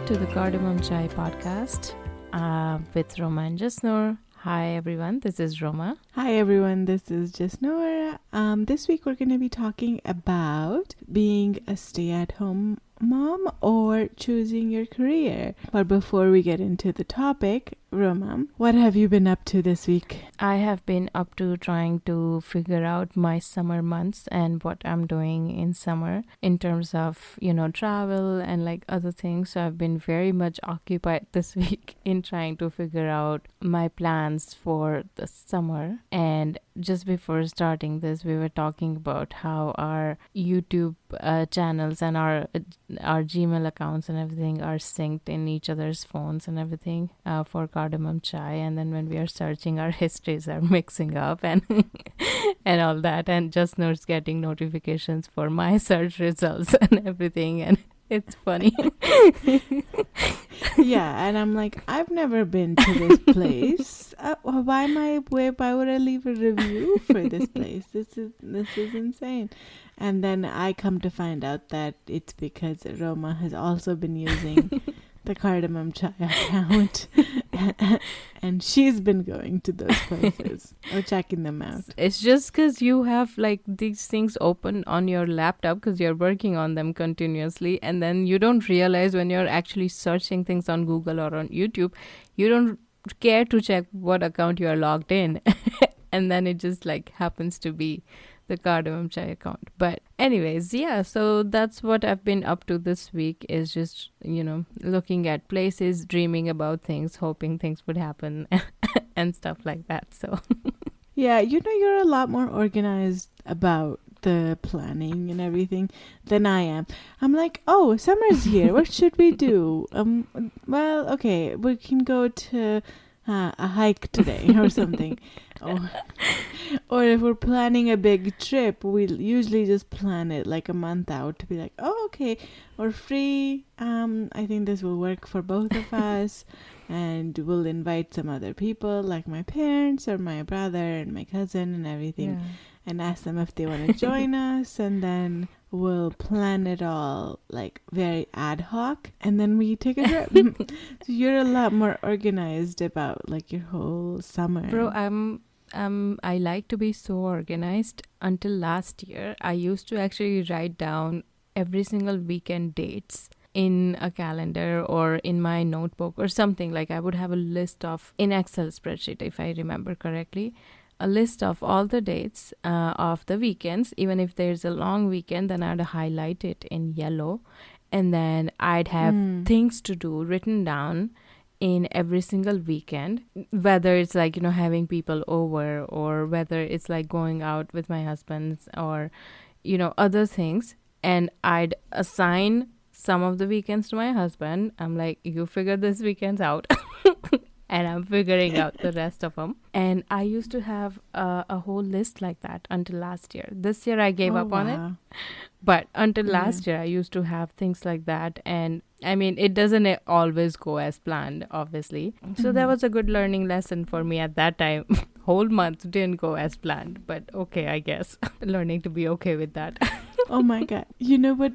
to the Cardamom Chai Podcast with Roma and Jasnoor. Hi everyone, this is Roma. Hi everyone, this is Jasnoor. This week we're going to be talking about being a stay-at-home mom or choosing your career. But before we get into the topic, Roma, what have you been up to this week? I have been up to trying to figure out my summer months and what I'm doing in summer in terms of, travel and like other things. So I've been very much occupied this week in trying to figure out my plans for the summer. And just before starting this, we were talking about how our YouTube channels and our Gmail accounts and everything are synced in each other's phones and everything for Cardamom Chai, and then when we are searching, our histories are mixing up and and all that, and just Noor's getting notifications for my search results and everything, and it's funny. Yeah, and I'm like, I've never been to this place. Why would I leave a review for this place? This is insane. And then I come to find out that it's because Roma has also been using the Cardamom Chai account, and she's been going to those places or checking them out. It's just because you have like these things open on your laptop because you're working on them continuously, and then you don't realize when you're actually searching things on Google or on YouTube, you don't care to check what account you are logged in, and then it just like happens to be the Cardamom Chai account. But anyways, yeah, so that's what I've been up to this week, is just, looking at places, dreaming about things, hoping things would happen and stuff like that. So yeah, you're a lot more organized about the planning and everything than I am. I'm like, oh, summer's here. What should we do? Well, okay, we can go to a hike today or something. Or if we're planning a big trip, we'll usually just plan it like a month out to be like, oh, okay, we're free. I think this will work for both of us, and we'll invite some other people like my parents or my brother and my cousin and everything, and ask them if they want to join us, and then we'll plan it all like very ad hoc, and then we take a trip. So you're a lot more organized about like your whole summer. Bro, I like to be so organized. Until last year, I used to actually write down every single weekend dates in a calendar or in my notebook or something. Like I would have a list in Excel spreadsheet, if I remember correctly, a list of all the dates of the weekends. Even if there's a long weekend, then I'd highlight it in yellow, and then I'd have things to do written down in every single weekend, whether it's like, having people over, or whether it's like going out with my husband, or, other things. And I'd assign some of the weekends to my husband. I'm like, you figure this weekend's out. And I'm figuring out the rest of them. And I used to have a whole list like that until last year. This year I gave up on it. But until last year I used to have things like that. And I mean, it doesn't always go as planned, obviously. So that was a good learning lesson for me at that time. Whole month didn't go as planned. But okay, I guess. Learning to be okay with that. Oh my God. You know what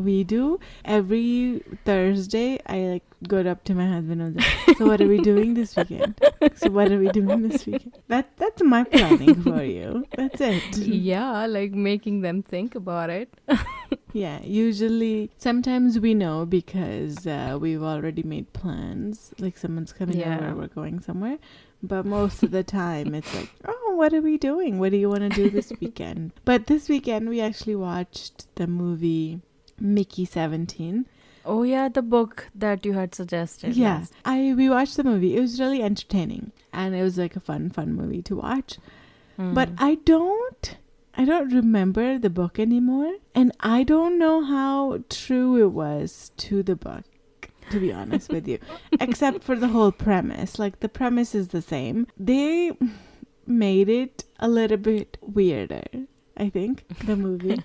we do? Every Thursday, I go up to my husband and say, so what are we doing this weekend? So what are we doing this weekend? That's my planning for you. That's it. Yeah, like making them think about it. Yeah, usually, sometimes we know because we've already made plans. Like someone's coming over, we're going somewhere. But most of the time, it's like, oh, what are we doing? What do you want to do this weekend? But this weekend, we actually watched the movie Mickey 17. Oh, yeah, the book that you had suggested. Yeah, we watched the movie. It was really entertaining. And it was like a fun movie to watch. But I don't remember the book anymore. And I don't know how true it was to the book, to be honest with you, except for the whole premise. Like, the premise is the same. They made it a little bit weirder, I think, the movie.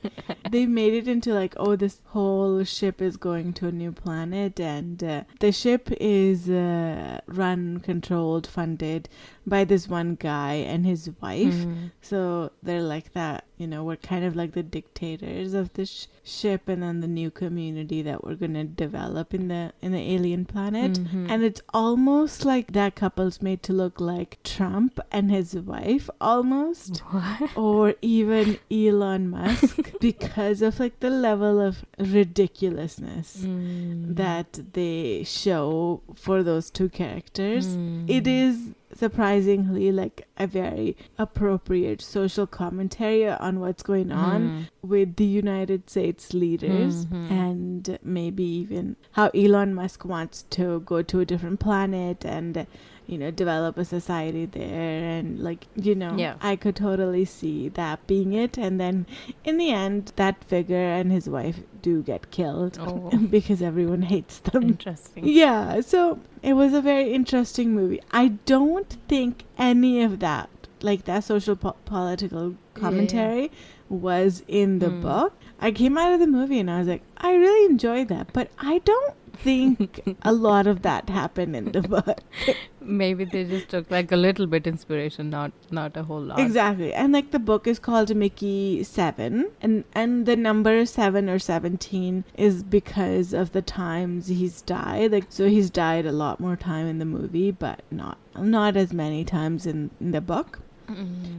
They made it into like, oh, this whole ship is going to a new planet, and the ship is run, controlled, funded by this one guy and his wife. So they're like that, we're kind of like the dictators of this ship, and then the new community that we're going to develop in the alien planet. And it's almost like that couple's made to look like Trump and his wife almost. What? Or even Elon Musk because of like the level of ridiculousness that they show for those two characters. It is surprisingly like a very appropriate social commentary on what's going on with the United States leaders, and maybe even how Elon Musk wants to go to a different planet and develop a society there, and I could totally see that being it. And then in the end, that figure and his wife do get killed because everyone hates them. Interesting. Yeah, so it was a very interesting movie. I don't think any of that, like that social political commentary, was in the book. I came out of the movie and I was like, I really enjoyed that, but I don't think a lot of that happened in the book. Maybe they just took like a little bit inspiration, not a whole lot. Exactly. And like the book is called Mickey 7, and the number 7 or 17 is because of the times he's died. Like, so he's died a lot more time in the movie, but not as many times in the book.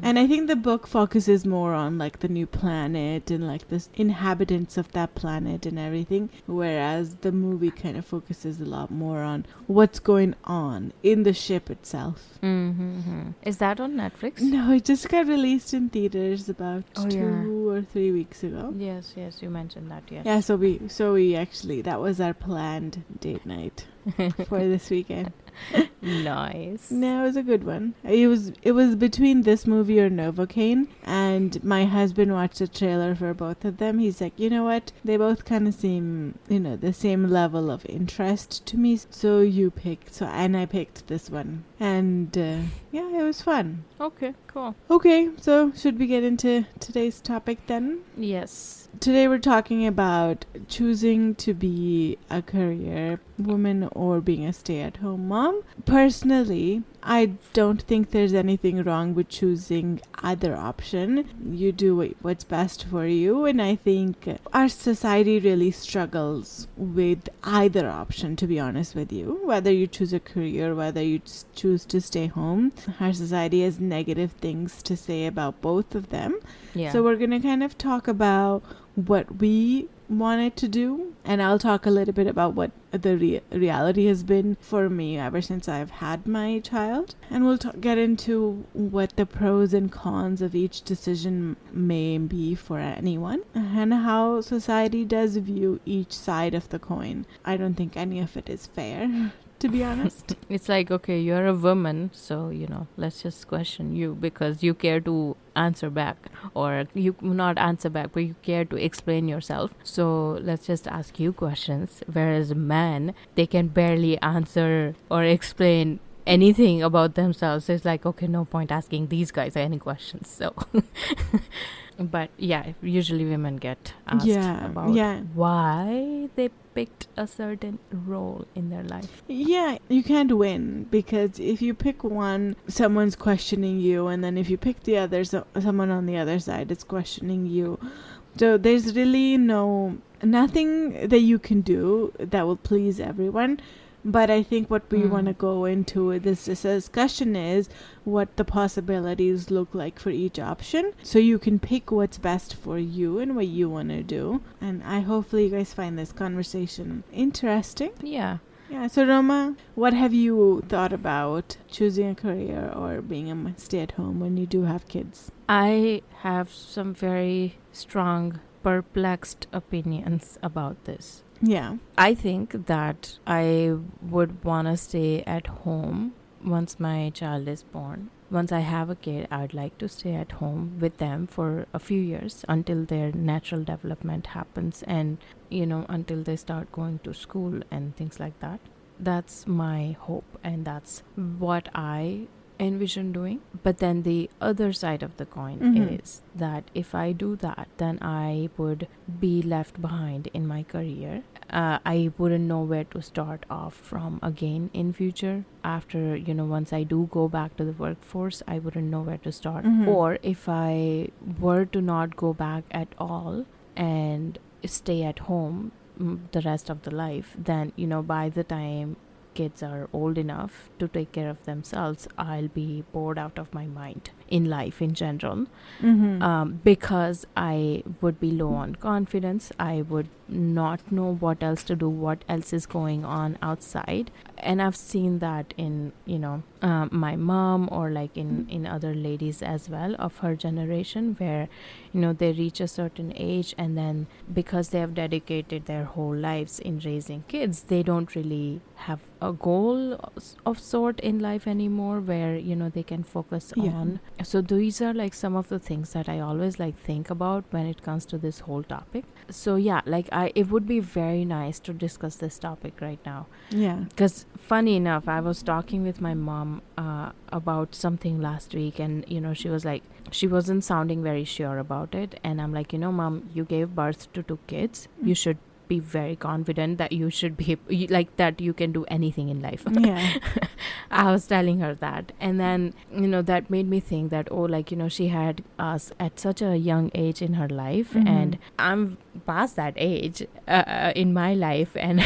And I think the book focuses more on like the new planet and like the inhabitants of that planet and everything, whereas the movie kind of focuses a lot more on what's going on in the ship itself. Is that on Netflix? No, it just got released in theaters about 2 or 3 weeks ago. Yes, you mentioned that. Yes. Yeah, so we actually, that was our planned date night for this weekend. Nice. No, it was a good one. It was between this movie or Novocaine, and my husband watched the trailer for both of them. He's like, you know what? They both kind of seem, the same level of interest to me. So you picked, and I picked this one, and yeah, it was fun. Okay, cool. Okay, so should we get into today's topic then? Yes. Today we're talking about choosing to be a career woman or being a stay-at-home mom. Personally, I don't think there's anything wrong with choosing either option. You do what's best for you, and I think our society really struggles with either option, to be honest with you. Whether you choose a career, whether you choose to stay home, our society has negative things to say about both of them. Yeah. So we're going to kind of talk about what we wanted to do, and I'll talk a little bit about what the reality has been for me ever since I've had my child, and we'll get into what the pros and cons of each decision may be for anyone, and how society does view each side of the coin. I don't think any of it is fair, to be honest. It's like, okay, you're a woman, so let's just question you because you care to answer back, or you not answer back, but you care to explain yourself, so let's just ask you questions. Whereas men, they can barely answer or explain anything about themselves. It's like, okay, no point asking these guys any questions. So but yeah, usually women get asked about why they picked a certain role in their life. Yeah, you can't win, because if you pick one, someone's questioning you, and then if you pick the other, someone on the other side is questioning you. So there's really nothing that you can do that will please everyone. But I think what we want to go into with this discussion is what the possibilities look like for each option, so you can pick what's best for you and what you want to do. And hopefully you guys find this conversation interesting. Yeah. Yeah. So Roma, what have you thought about choosing a career or being a stay-at-home when you do have kids? I have some very strong, perplexed opinions about this. Yeah. I think that I would want to stay at home once my child is born. Once I have a kid, I'd like to stay at home with them for a few years until their natural development happens, and, until they start going to school and things like that. That's my hope, and that's what I envision doing. But then the other side of the coin is that if I do that, then I would be left behind in my career. I wouldn't know where to start off from again in future. After, once I do go back to the workforce, I wouldn't know where to start. Or if I were to not go back at all and stay at home the rest of the life, then, by the time kids are old enough to take care of themselves, I'll be bored out of my mind in life in general. Because I would be low on confidence. I would not know what else to do, what else is going on outside. And I've seen that in, my mom, or like in other ladies as well of her generation, where, they reach a certain age, and then because they have dedicated their whole lives in raising kids, they don't really have a goal of sort in life anymore where, they can focus on. So these are like some of the things that I always like think about when it comes to this whole topic. So yeah, like it would be very nice to discuss this topic right now. Yeah. Because funny enough, I was talking with my mom about something last week, and she was like, she wasn't sounding very sure about it, and I'm like, Mom, you gave birth to 2 kids. You should be very confident that you should be like that you can do anything in life. Yeah. I was telling her that, and then that made me think that, oh, like, she had us at such a young age in her life, and I'm past that age in my life, and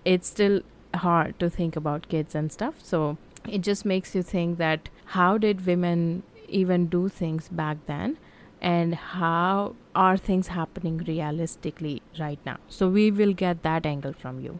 it's still hard to think about kids and stuff. So it just makes you think that how did women even do things back then, and how are things happening realistically right now. So we will get that angle from you,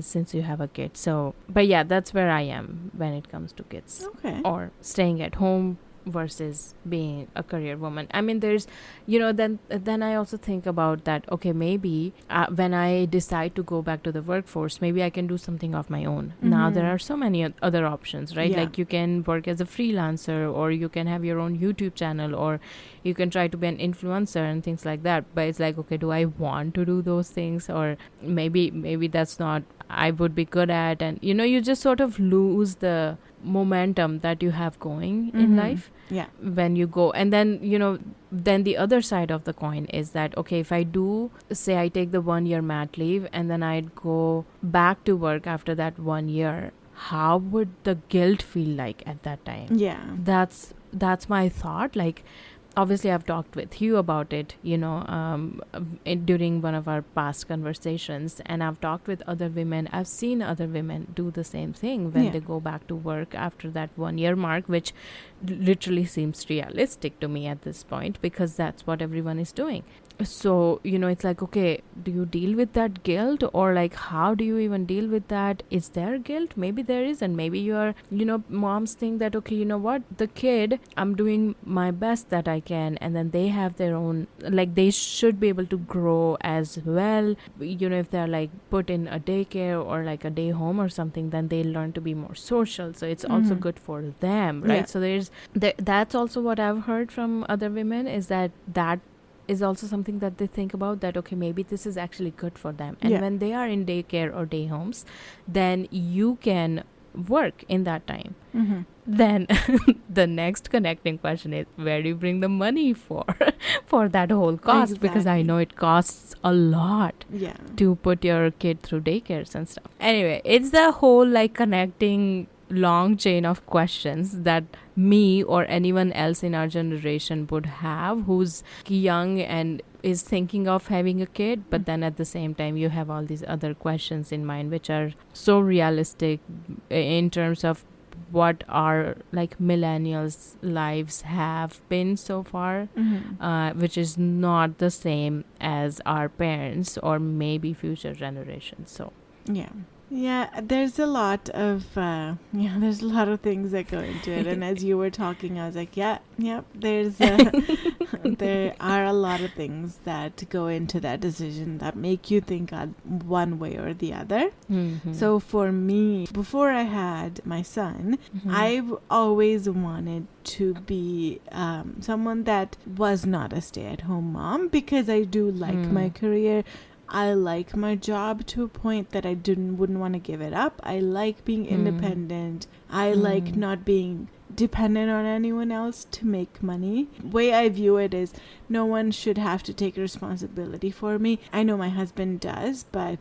since you have a kid. So, but yeah, that's where I am when it comes to kids. Okay. Or staying at home versus being a career woman. I mean, there's, then I also think about that, okay, maybe when I decide to go back to the workforce, maybe I can do something of my own. Now there are so many other options, right? Like you can work as a freelancer, or you can have your own YouTube channel, or you can try to be an influencer and things like that. But it's like, okay, do I want to do those things? Or maybe that's not I would be good at. And you just sort of lose the momentum that you have going in life when you go. And then then the other side of the coin is that, okay, if I do say I take the 1 year mat leave and then I'd go back to work after that 1 year, how would the guilt feel like at that time? That's my thought. Like, obviously I've talked with you about it, during one of our past conversations, and I've talked with other women. I've seen other women do the same thing when they go back to work after that 1 year mark, which literally seems realistic to me at this point, because that's what everyone is doing. So, it's like, okay, do you deal with that guilt, or like, how do you even deal with that? Is there guilt? Maybe there isn't. Maybe you're, moms think that, okay, what, the kid, I'm doing my best that I can, and then they have their own, like, they should be able to grow as well. If they're like put in a daycare or like a day home or something, then they learn to be more social. So it's also good for them, right? So that's also what I've heard from other women, is that is also something that they think about, that, okay, maybe this is actually good for them. And when they are in daycare or day homes, then you can work in that time. Then the next connecting question is, where do you bring the money for that whole cost? Because I know it costs a lot to put your kid through daycares and stuff. Anyway, it's the whole like connecting long chain of questions that me or anyone else in our generation would have who's young and is thinking of having a kid, but then at the same time you have all these other questions in mind which are so realistic in terms of what our like millennials' lives have been so far, which is not the same as our parents or maybe future generations. So there's a lot of there's a lot of things that go into it, and as you were talking I was like there's there are a lot of things that go into that decision that make you think one way or the other. So for me, before I had my son, I've always wanted to be someone that was not a stay-at-home mom, because I do like my career. I like my job to a point that I wouldn't want to give it up. I like being independent. I like not being dependent on anyone else to make money. The way I view it is no one should have to take responsibility for me. I know my husband does, but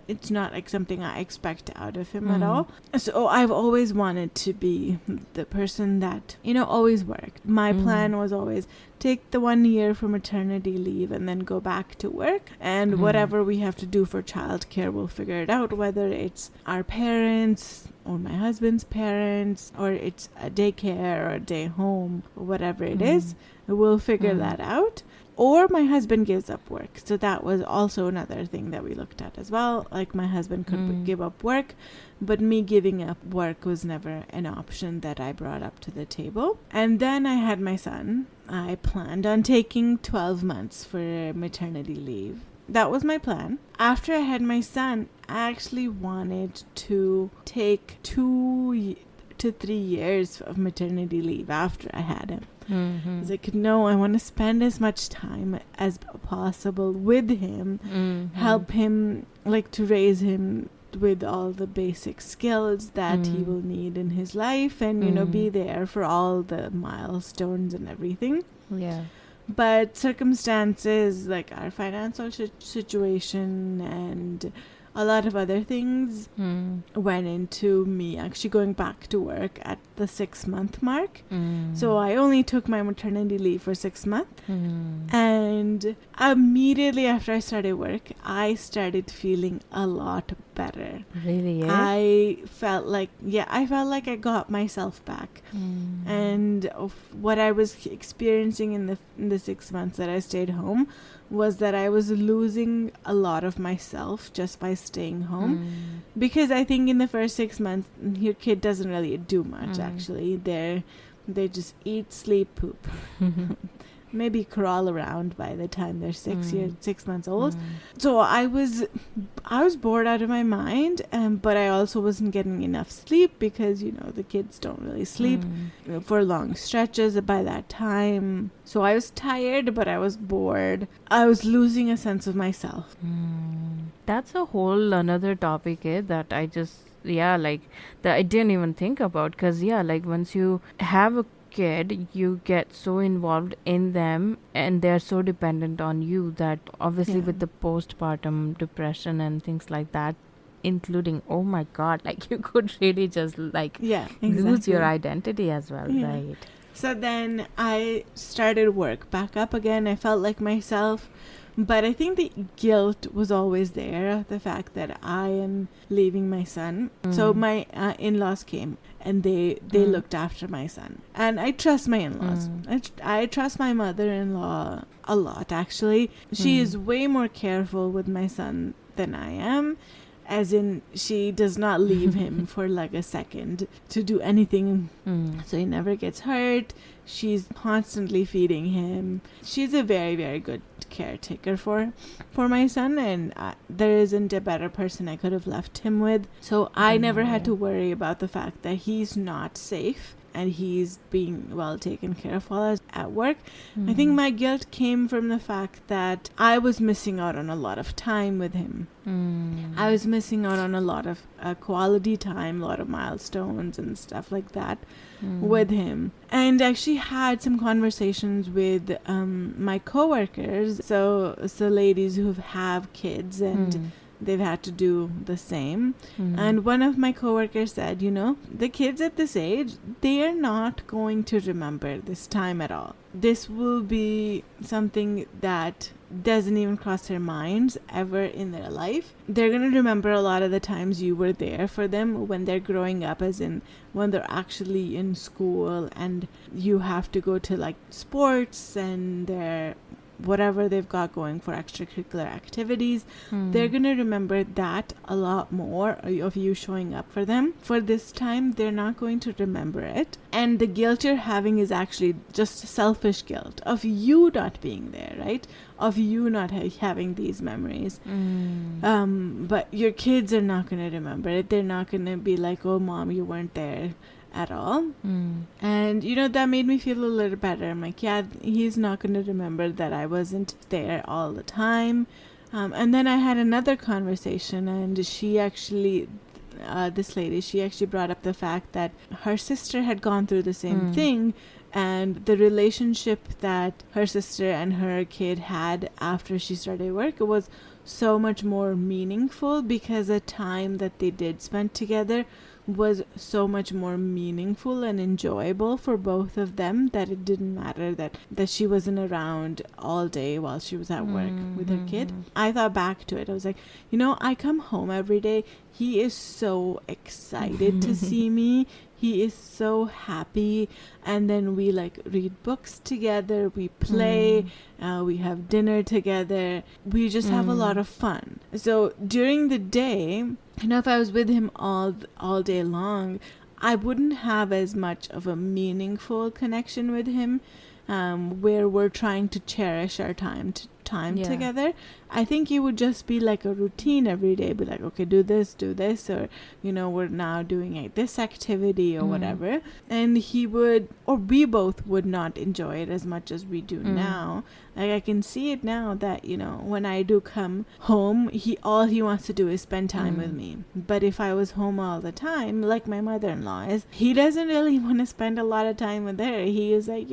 it's not like something I expect out of him at all. So I've always wanted to be the person that, always worked. My plan was always take the 1 year for maternity leave and then go back to work, and whatever we have to do for childcare, we'll figure it out, whether it's our parents or my husband's parents, or it's a daycare or a day home, or whatever it is, we'll figure that out. Or my husband gives up work. So that was also another thing that we looked at as well. Like my husband could give up work, but me giving up work was never an option that I brought up to the table. And then I had my son. I planned on taking 12 months for maternity leave. That was my plan. After I had my son, I actually wanted to take 2 to 3 years of maternity leave after I had him. I was like, no, I want to spend as much time as possible with him, help him, like to raise him with all the basic skills that he will need in his life, and, be there for all the milestones and everything. Yeah. But circumstances like our financial situation and a lot of other things went into me actually going back to work at the 6-month mark. So I only took my maternity leave for 6 months. And immediately after I started work, I started feeling a lot better. Really? Yeah? I felt like I got myself back. And what I was experiencing in the 6 months that I stayed home was that I was losing a lot of myself just by staying home. Because I think in the first 6 months, your kid doesn't really do much, actually. They just eat, sleep, poop. Maybe crawl around by the time they're 6 months old. So I was bored out of my mind, but I also wasn't getting enough sleep because the kids don't really sleep for long stretches by that time. So I was tired, but I was bored. I was losing a sense of myself. That's a whole another topic that I just that I didn't even think about, because once you have a kid, you get so involved in them and they're so dependent on you that obviously with the postpartum depression and things like that, including, oh my god, like you could really just lose your identity as well, right? So then I started work back up again. I felt like myself, but I think the guilt was always there, the fact that I am leaving my son. So my in-laws came and they looked after my son. And I trust my in-laws. I trust my mother-in-law a lot, actually. She is way more careful with my son than I am. As in, she does not leave him for like a second to do anything. So he never gets hurt. She's constantly feeding him. She's a very, very good caretaker for my son, and there isn't a better person I could have left him with. So I never had to worry about the fact that he's not safe and he's being well taken care of while I was at work. I think my guilt came from the fact that I was missing out on a lot of time with him. I was missing out on a lot of quality time, a lot of milestones and stuff like that with him. And actually had some conversations with my coworkers, so ladies who have kids and they've had to do the same. And one of my coworkers said, the kids at this age, they are not going to remember this time at all. This will be something that doesn't even cross their minds ever in their life. They're going to remember a lot of the times you were there for them when they're growing up, as in when they're actually in school and you have to go to like sports and their whatever they've got going for extracurricular activities. They're going to remember that a lot more of you showing up for them. For this time, they're not going to remember it. And the guilt you're having is actually just selfish guilt of you not being there, right? Of you not having these memories. But your kids are not going to remember it. They're not going to be like, oh, mom, you weren't there at all. And that made me feel a little better. I'm like, yeah, he's not going to remember that I wasn't there all the time. And then I had another conversation, and she actually, this lady, she actually brought up the fact that her sister had gone through the same thing, and the relationship that her sister and her kid had after she started work was so much more meaningful, because the time that they did spend together was so much more meaningful and enjoyable for both of them, that it didn't matter that she wasn't around all day while she was at work with her kid. I thought back to it. I was like, I come home every day. He is so excited to see me. He is so happy. And then we read books together. We play. We have dinner together. We just have a lot of fun. So during the day, if I was with him all day long, I wouldn't have as much of a meaningful connection with him, where we're trying to cherish our time together. I think it would just be like a routine every day. Be like, okay, do this, or we're now doing this activity or whatever. And he would, or we both would not enjoy it as much as we do now. I can see it now that when I do come home, all he wants to do is spend time with me. But if I was home all the time, like my mother-in-law is, he doesn't really want to spend a lot of time with her. He is like,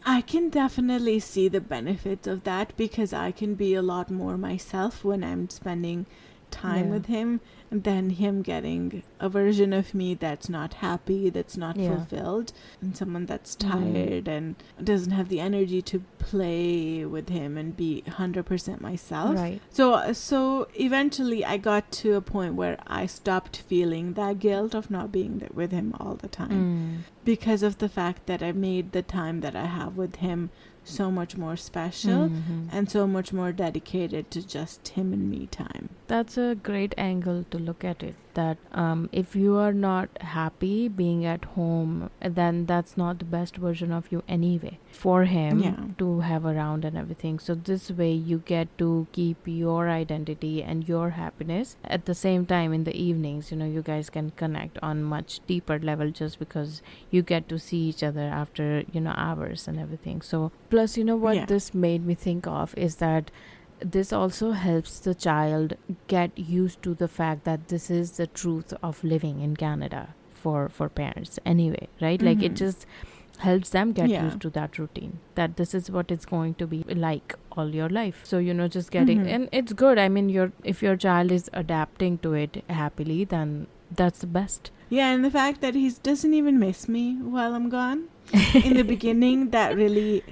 I can definitely see the benefits of that, because I can be a lot more myself when I'm spending time with him, than him getting a version of me that's not happy, that's not fulfilled, and someone that's tired and doesn't have the energy to play with him and be 100% myself. Right. So eventually I got to a point where I stopped feeling that guilt of not being with him all the time, because of the fact that I made the time that I have with him so much more special and so much more dedicated to just him and me time. That's a great angle to look at it, that if you are not happy being at home, then that's not the best version of you anyway for him to have around and everything. So this way you get to keep your identity and your happiness. At the same time, in the evenings, you guys can connect on much deeper level, just because you get to see each other after hours and everything. So plus what this made me think of is that this also helps the child get used to the fact that this is the truth of living in Canada for parents anyway, right? Like it just helps them get used to that routine, that this is what it's going to be like all your life. So just getting and it's good. I mean, if your child is adapting to it happily, then that's the best. Yeah, and the fact that he doesn't even miss me while I'm gone. In the beginning, that really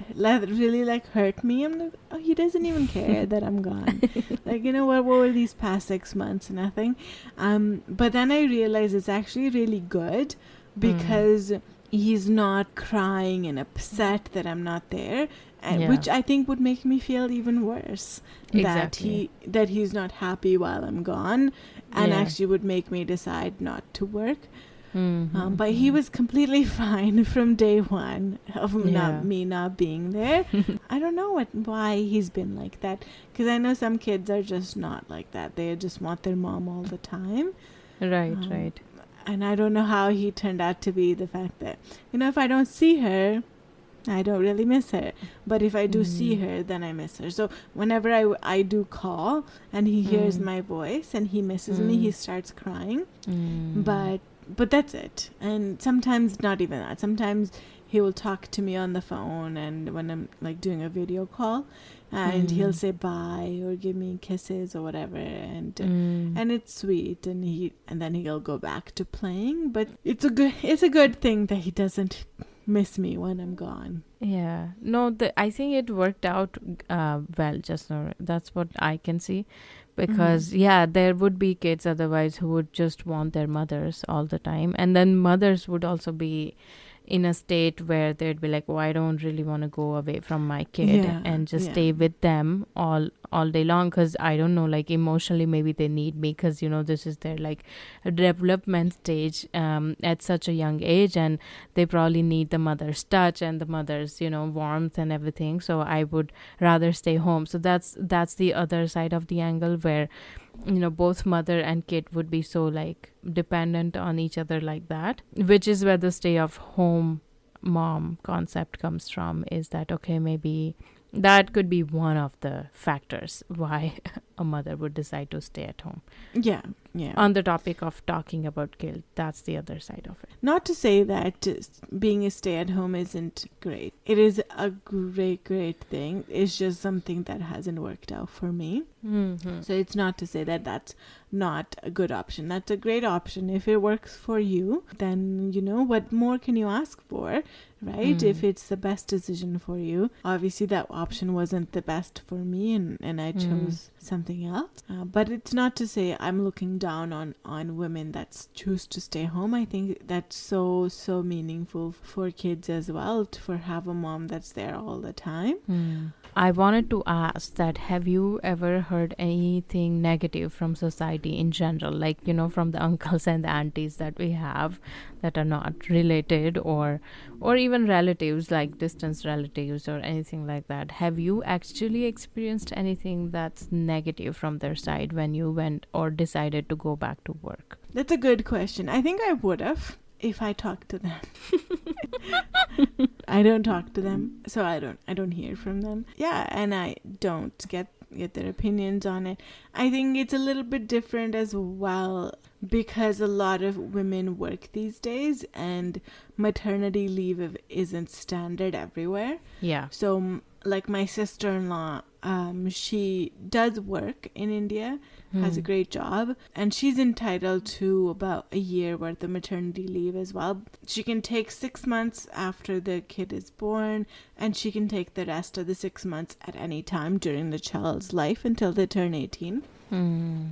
hurt me. I'm like, oh, he doesn't even care that I'm gone. What were these past 6 months? Nothing. But then I realized it's actually really good, because he's not crying and upset that I'm not there, which I think would make me feel even worse. Exactly. That he's not happy while I'm gone, and actually would make me decide not to work. But he was completely fine from day one of not being there. I don't know why he's been like that, because I know some kids are just not like that. They just want their mom all the time. Right. And I don't know how he turned out to be. The fact that if I don't see her, I don't really miss her, but if I do see her, then I miss her. So whenever I do call and he hears my voice and he misses me, he starts crying. But that's it. And sometimes not even that. Sometimes he will talk to me on the phone, and when I'm doing a video call, and he'll say bye or give me kisses or whatever, and it's sweet, and then he'll go back to playing. But it's a good thing that he doesn't miss me when I'm gone. Yeah. No, I think it worked out well just now. That's what I can see. Because, there would be kids otherwise who would just want their mothers all the time. And then mothers would also be in a state where they'd be like, oh, I don't really want to go away from my kid and just stay with them all day long, because I don't know, emotionally maybe they need me, because this is their a development stage at such a young age, and they probably need the mother's touch and the mother's warmth and everything. So I would rather stay home. So that's the other side of the angle, where both mother and kid would be so dependent on each other like that, which is where the stay of home mom concept comes from, is that okay, maybe That could be one of the factors why a mother would decide to stay at home. Yeah, yeah. On the topic of talking about guilt, that's the other side of it. Not to say that being a stay-at-home isn't great. It is a great, great thing. It's just something that hasn't worked out for me. Mm-hmm. So it's not to say that that's not a good option. That's a great option. If it works for you, then, what more can you ask for, right? If it's the best decision for you. Obviously, that option wasn't the best for me, and I chose something else. But it's not to say I'm looking down on women that choose to stay home. I think that's so meaningful for kids as well, to have a mom that's there all the time. I wanted to ask that, have you ever heard anything negative from society in general, like, from the uncles and the aunties that we have that are not related, or even relatives, like distance relatives or anything like that? Have you actually experienced anything that's negative from their side when you went or decided to go back to work? That's a good question. I think I would have if I talked to them. I don't talk to them, so I don't hear from them. Yeah, and I don't get their opinions on it. I think it's a little bit different as well because a lot of women work these days and maternity leave isn't standard everywhere. Yeah. So like my sister-in-law, she does work in India, has a great job, and she's entitled to about a year worth of maternity leave as well. She can take 6 months after the kid is born, and she can take the rest of the 6 months at any time during the child's life until they turn 18.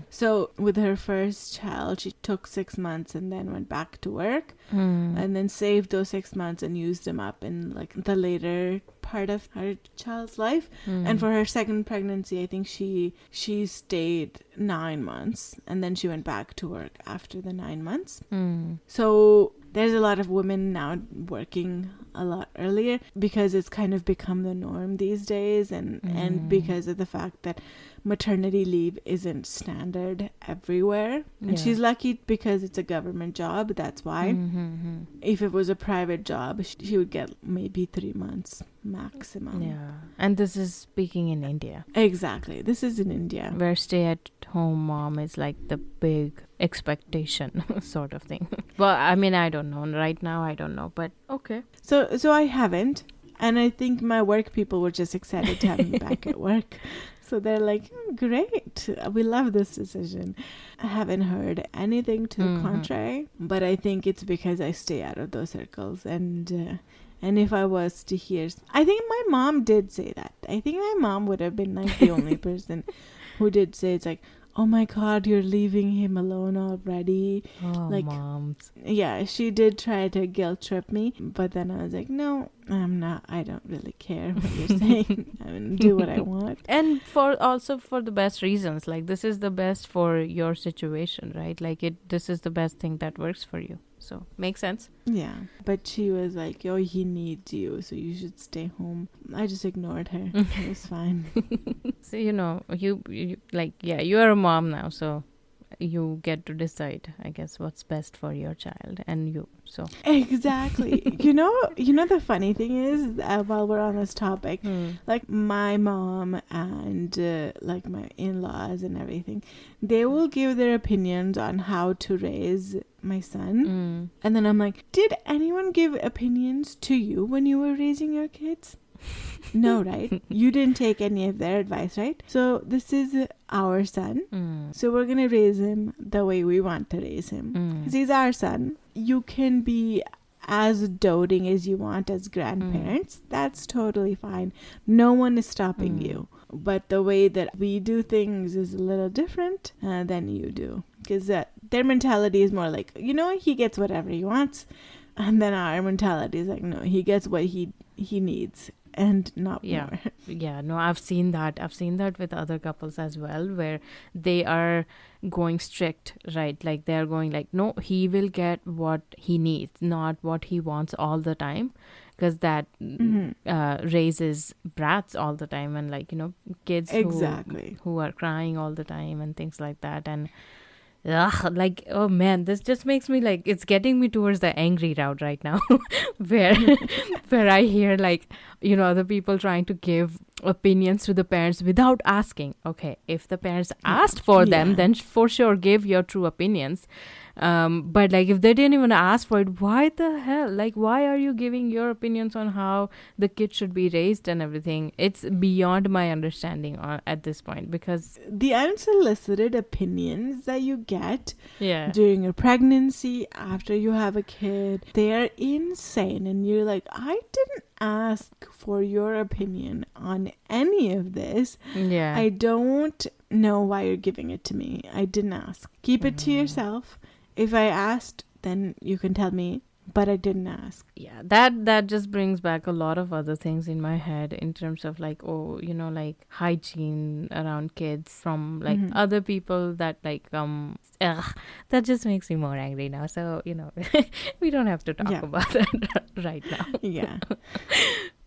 So with her first child, she took 6 months and then went back to work and then saved those 6 months and used them up in like the later part of her child's life. And for her second pregnancy, I think she stayed 9 months and then she went back to work after the 9 months. So there's a lot of women now working a lot earlier because it's kind of become the norm these days, and because of the fact that maternity leave isn't standard everywhere. And she's lucky because it's a government job, that's why. If it was a private job, she would get maybe 3 months maximum. Yeah. And this is speaking in India. Exactly. This is in India. Where stay-at-home mom is like the big expectation sort of thing. Well, I mean, I don't know. Right now, I don't know. But okay. So I haven't. And I think my work people were just excited to have me back at work. So they're like, great, we love this decision. I haven't heard anything to the contrary, but I think it's because I stay out of those circles. And if I was to hear, I think my mom did say that. I think my mom would have been like the only person who did say, it's like, oh my God, you're leaving him alone already. Oh, like, moms. Yeah, she did try to guilt trip me, but then I was like, no, I'm not. I don't really care what you're saying. I'm going to do what I want. And for the best reasons. Like, this is the best for your situation, right? Like, this is the best thing that works for you. So, makes sense. Yeah. But she was like, oh, he needs you, so you should stay home. I just ignored her. It was fine. So, you like, yeah, you are a mom now, so you get to decide, I guess, what's best for your child and you. So exactly. you know the funny thing is, while we're on this topic, like my mom and like my in-laws and everything, they will give their opinions on how to raise my son. And then I'm like, did anyone give opinions to you when you were raising your kids? No, right? You didn't take any of their advice, right? So this is our son. So we're going to raise him the way we want to raise him. Because he's our son. You can be as doting as you want as grandparents. That's totally fine. No one is stopping you. But the way that we do things is a little different than you do. Because their mentality is more like, he gets whatever he wants. And then our mentality is like, no, he gets what he needs. And not more. Yeah, no, I've seen that with other couples as well, where they are going strict, right? Like they're going like, no, he will get what he needs, not what he wants all the time, because that raises brats all the time, and like, kids exactly who are crying all the time and things like that. And ugh, like, oh man, this just makes me like, it's getting me towards the angry route right now, where where I hear like, other people trying to give opinions to the parents without asking. Okay, if the parents asked for them, then for sure give your true opinions. But like, if they didn't even ask for it, why the hell? Like, why are you giving your opinions on how the kid should be raised and everything? It's beyond my understanding at this point, because the unsolicited opinions that you get yeah, during your pregnancy, after you have a kid, they're insane. And you're like, I didn't ask for your opinion on any of this. yeah, I don't know why you're giving it to me. I didn't ask. Keep it to yourself. If I asked, then you can tell me, but I didn't ask. yeah. That just brings back a lot of other things in my head in terms of like, oh, like hygiene around kids from like other people that like that just makes me more angry now. So we don't have to talk about that right now. Yeah.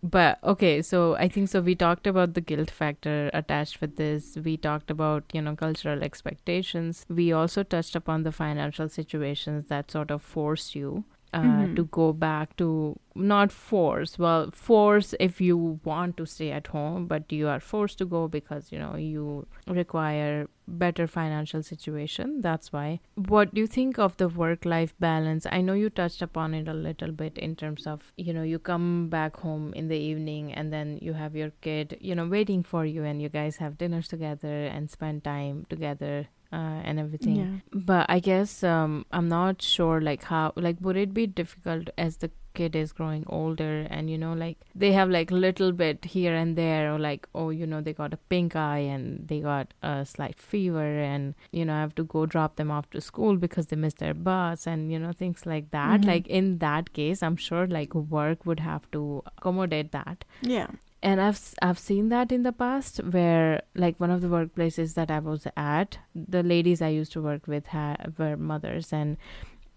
But okay, so I think so we talked about the guilt factor attached with this. We talked about, cultural expectations. We also touched upon the financial situations that sort of force you to go back to, not force, well, force if you want to stay at home, but you are forced to go because, you require better financial situation. That's why. What do you think of the work-life balance? I know you touched upon it a little bit in terms of, you come back home in the evening and then you have your kid, waiting for you, and you guys have dinners together and spend time together. And everything. But I guess I'm not sure like how, like, would it be difficult as the kid is growing older and like they have like little bit here and there, or like, oh, they got a pink eye and they got a slight fever, and I have to go drop them off to school because they missed their bus, and things like that. Like in that case, I'm sure like work would have to accommodate that. Yeah. And I've seen that in the past, where like one of the workplaces that I was at, the ladies I used to work with were mothers, and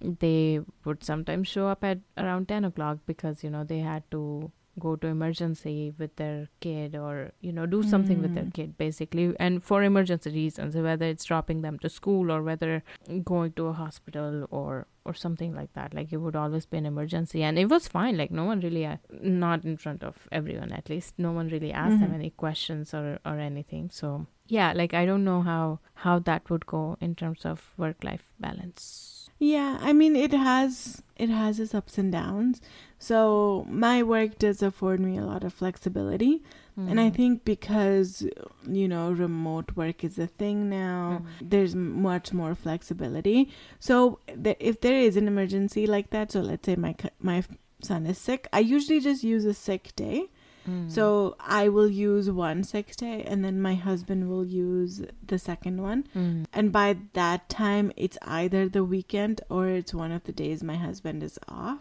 they would sometimes show up at around 10 o'clock because they had to go to emergency with their kid, or do something with their kid basically, and for emergency reasons, whether it's dropping them to school or whether going to a hospital or something like that. Like it would always be an emergency, and it was fine. Like no one really not in front of everyone, at least no one really asked them any questions or anything. So yeah, like I don't know how that would go in terms of work-life balance. Yeah, I mean it has its ups and downs. So my work does afford me a lot of flexibility. And I think because, remote work is a thing now, there's much more flexibility. So if there is an emergency like that, so let's say my son is sick, I usually just use a sick day. So I will use one sick day and then my husband will use the second one. And by that time, it's either the weekend or it's one of the days my husband is off.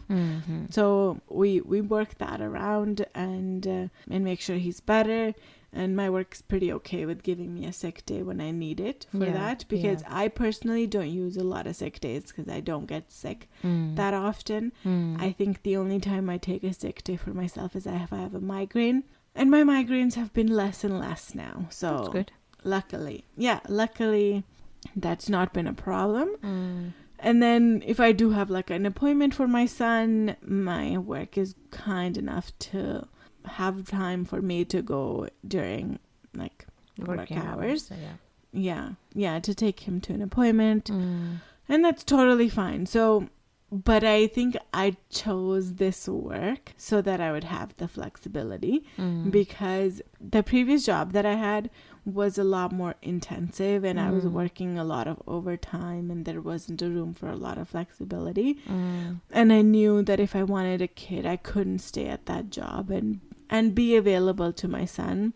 So we work that around and make sure he's better. And my work's pretty okay with giving me a sick day when I need it for that, because I personally don't use a lot of sick days because I don't get sick that often. I think the only time I take a sick day for myself is if I have a migraine, and my migraines have been less and less now. So that's good. Luckily that's not been a problem. And then if I do have like an appointment for my son, my work is kind enough to have time for me to go during like work hours. So yeah, to take him to an appointment. And that's totally fine. So, but I think I chose this work so that I would have the flexibility, because the previous job that I had was a lot more intensive, and I was working a lot of overtime, and there wasn't a room for a lot of flexibility. And I knew that if I wanted a kid, I couldn't stay at that job and be available to my son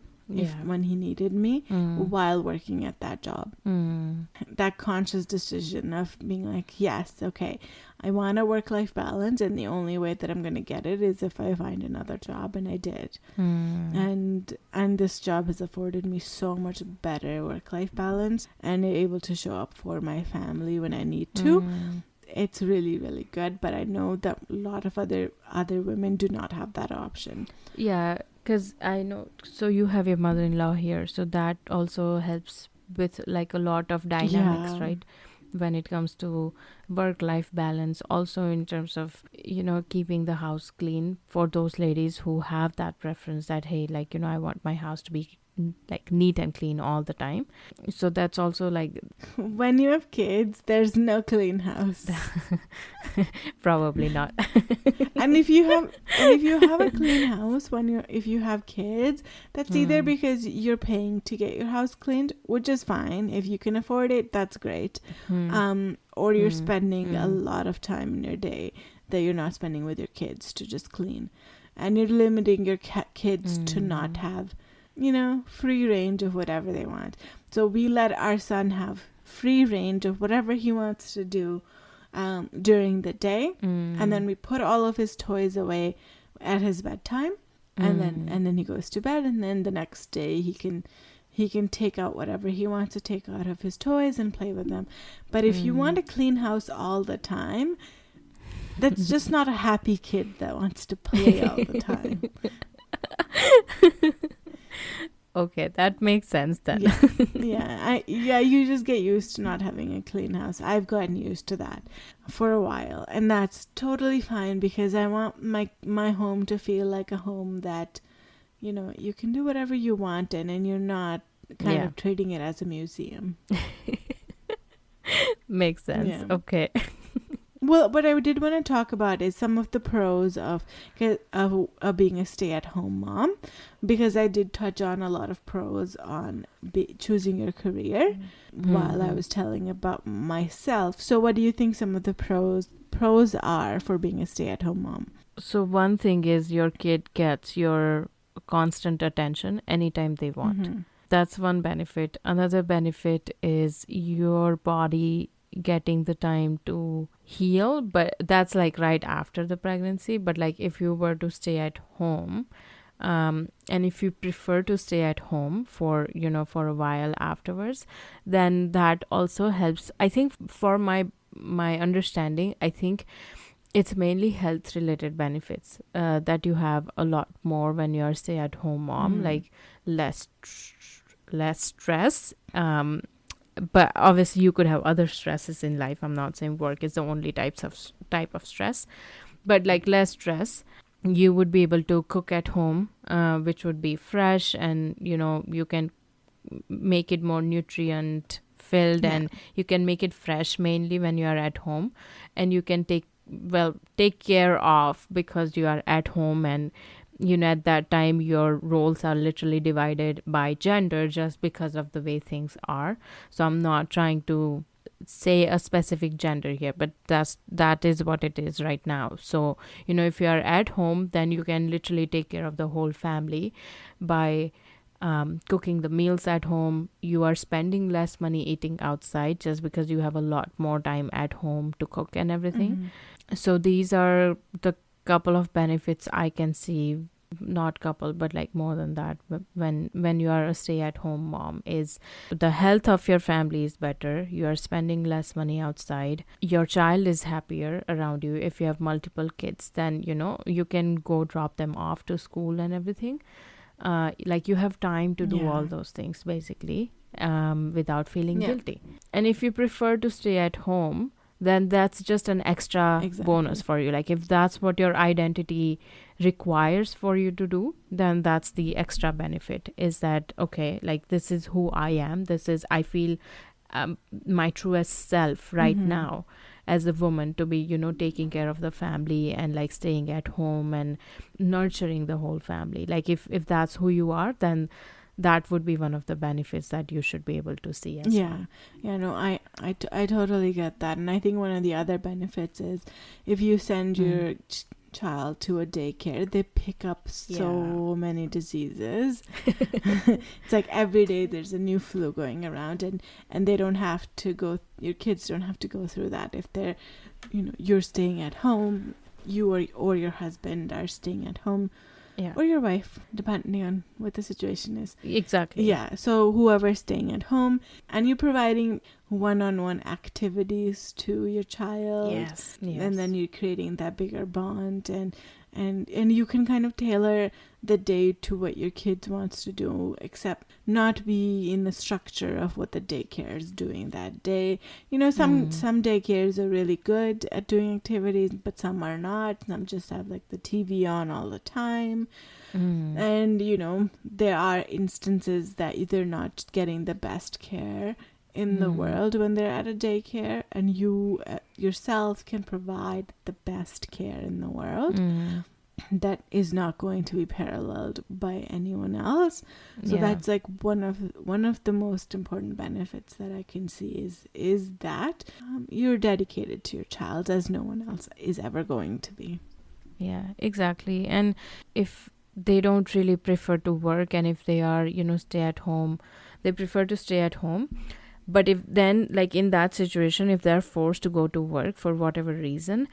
when he needed me while working at that job. That conscious decision of being like, yes, okay, I want a work-life balance, and the only way that I'm going to get it is if I find another job, and I did. And this job has afforded me so much better work-life balance, and able to show up for my family when I need to. It's really, really good, but I know that a lot of other women do not have that option. Yeah, because I know, so you have your mother-in-law here, so that also helps with like a lot of dynamics, right? when it comes to work-life balance, also in terms of, keeping the house clean for those ladies who have that preference that, hey, like, I want my house to be like neat and clean all the time. So that's also like When you have kids, there's no clean house. probably not. And if you have a clean house if you have kids, that's either because you're paying to get your house cleaned, which is fine. If you can afford it, that's great. Or you're spending a lot of time in your day that you're not spending with your kids to just clean, and you're limiting your kids to not have, free range of whatever they want. So we let our son have free range of whatever he wants to do during the day, and then we put all of his toys away at his bedtime, and then he goes to bed, and then the next day he can take out whatever he wants to take out of his toys and play with them. But if you want a clean house all the time, that's just not a happy kid that wants to play all the time. Okay, that makes sense then. You just get used to not having a clean house. I've gotten used to that for a while, and that's totally fine, because I want my home to feel like a home that, you can do whatever you want in, and you're not kind of treating it as a museum. Makes sense. Yeah. Okay. Well, what I did want to talk about is some of the pros of being a stay-at-home mom, because I did touch on a lot of pros on choosing your career while I was telling about myself. So what do you think some of the pros are for being a stay-at-home mom? So one thing is your kid gets your constant attention anytime they want. That's one benefit. Another benefit is your body getting the time to heal, but that's like right after the pregnancy. But like if you were to stay at home, and if you prefer to stay at home for a while afterwards, then that also helps. I think for my understanding, I think it's mainly health related benefits that you have a lot more when you're stay at home mom, like less stress. But obviously you could have other stresses in life. I'm not saying work is the only type of stress, but like less stress. You would be able to cook at home, which would be fresh, and you can make it more nutrient filled, and you can make it fresh mainly when you are at home, and you can take care of, because you are at home, and at that time your roles are literally divided by gender just because of the way things are. So I'm not trying to say a specific gender here, but that is what it is right now. So if you are at home, then you can literally take care of the whole family by cooking the meals at home. You are spending less money eating outside just because you have a lot more time at home to cook and everything. So these are the couple of benefits I can see, not couple, but like more than that, when you are a stay-at-home mom, is the health of your family is better. You are spending less money outside. Your child is happier around you. If you have multiple kids, then you can go drop them off to school and everything. Like you have time to do all those things basically, without feeling guilty. And if you prefer to stay at home, then that's just an extra bonus for you. Like if that's what your identity requires for you to do, then that's the extra benefit, is that, okay, like this is who I am. I feel my truest self right now as a woman, to be, taking care of the family and like staying at home and nurturing the whole family. Like if that's who you are, then that would be one of the benefits that you should be able to see as well. No, I totally get that. And I think one of the other benefits is if you send your child to a daycare, they pick up so many diseases. It's like every day there's a new flu going around, and they don't have to go, your kids don't have to go through that if they're, you're staying at home, you or your husband are staying at home. Or your wife, depending on what the situation is. Exactly. So whoever's staying at home, and you're providing one-on-one activities to your child. Yes. And then you're creating that bigger bond, and you can kind of tailor the day to what your kid wants to do, except not be in the structure of what the daycare is doing that day. Some daycares are really good at doing activities, but some are not. Some just have like the TV on all the time. And there are instances that they're not getting the best care in the world when they're at a daycare, and you yourself can provide the best care in the world that is not going to be paralleled by anyone else. So that's like one of the most important benefits that I can see is that you're dedicated to your child as no one else is ever going to be. Yeah, exactly. And if they don't really prefer to work, and if they are stay at home, they prefer to stay at home. But if then, like in that situation, if they're forced to go to work for whatever reason,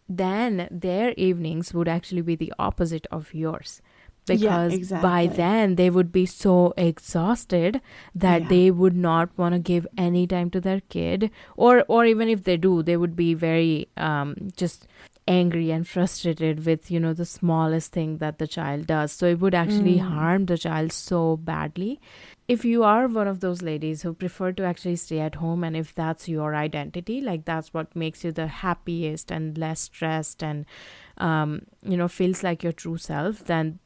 then their evenings would actually be the opposite of yours. Because by then they would be so exhausted that they would not want to give any time to their kid. Or even if they do, they would be very just angry and frustrated with, the smallest thing that the child does. So it would actually harm the child so badly. If you are one of those ladies who prefer to actually stay at home, and if that's your identity, like that's what makes you the happiest and less stressed and, feels like your true self, then